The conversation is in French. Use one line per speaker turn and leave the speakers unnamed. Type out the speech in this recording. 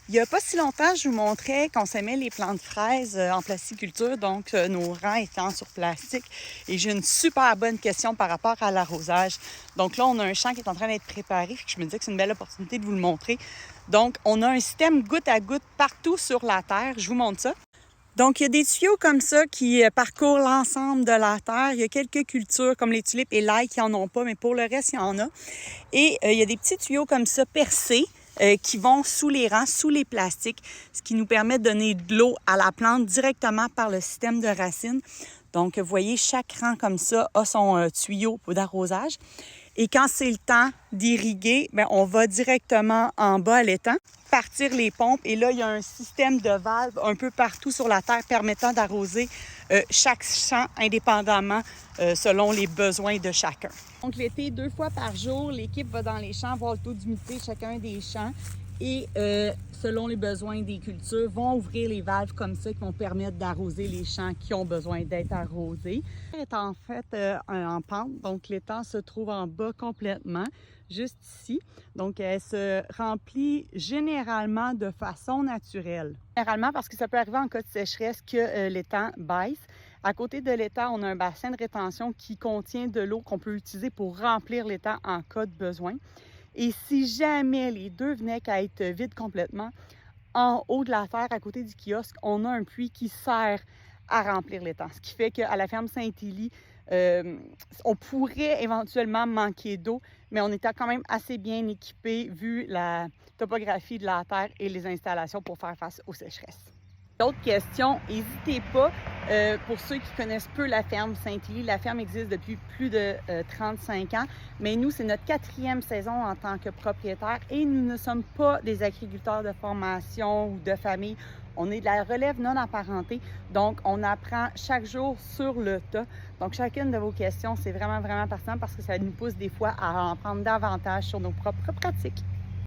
Il n'y a pas si longtemps, je vous montrais qu'on s'aimait les plantes de fraises en plasticulture, donc nos rangs étant sur plastique. Et j'ai une super bonne question par rapport à l'arrosage. Donc là, on a un champ qui est en train d'être préparé. Je me disais que c'est une belle opportunité de vous le montrer. Donc, on a un système goutte à goutte partout sur la terre. Je vous montre ça. Donc, il y a des tuyaux comme ça qui parcourent l'ensemble de la terre. Il y a quelques cultures comme les tulipes et l'ail qui n'en ont pas, mais pour le reste, il y en a. Et il y a des petits tuyaux comme ça percés qui vont sous les rangs, sous les plastiques, ce qui nous permet de donner de l'eau à la plante directement par le système de racines. Donc, vous voyez, chaque rang comme ça a son tuyau d'arrosage. Et quand c'est le temps d'irriguer, bien, on va directement en bas à l'étang, partir les pompes. Et là, il y a un système de valves un peu partout sur la terre permettant d'arroser chaque champ indépendamment selon les besoins de chacun. Donc, l'été, 2 fois par jour, l'équipe va dans les champs voir le taux d'humidité de chacun des champs et selon les besoins des cultures, vont ouvrir les valves comme ça qui vont permettre d'arroser les champs qui ont besoin d'être arrosés. Elle est en fait en pente, donc l'étang se trouve en bas complètement, juste ici. Donc, elle se remplit généralement de façon naturelle. Généralement parce que ça peut arriver en cas de sécheresse que l'étang baisse. À côté de l'étang, on a un bassin de rétention qui contient de l'eau qu'on peut utiliser pour remplir l'étang en cas de besoin. Et si jamais les deux venaient qu'à être vides complètement, en haut de la terre, à côté du kiosque, on a un puits qui sert à remplir l'étang. Ce qui fait qu'à la ferme Saint-Élie, on pourrait éventuellement manquer d'eau, mais on était quand même assez bien équipé vu la topographie de la terre et les installations pour faire face aux sécheresses. D'autres questions, n'hésitez pas. Pour ceux qui connaissent peu la ferme Saint-Élie, la ferme existe depuis plus de 35 ans, mais nous, c'est notre 4e saison en tant que propriétaire et nous ne sommes pas des agriculteurs de formation ou de famille. On est de la relève non apparentée, donc on apprend chaque jour sur le tas. Donc, chacune de vos questions, c'est vraiment, vraiment pertinent parce que ça nous pousse des fois à en prendre davantage sur nos propres pratiques.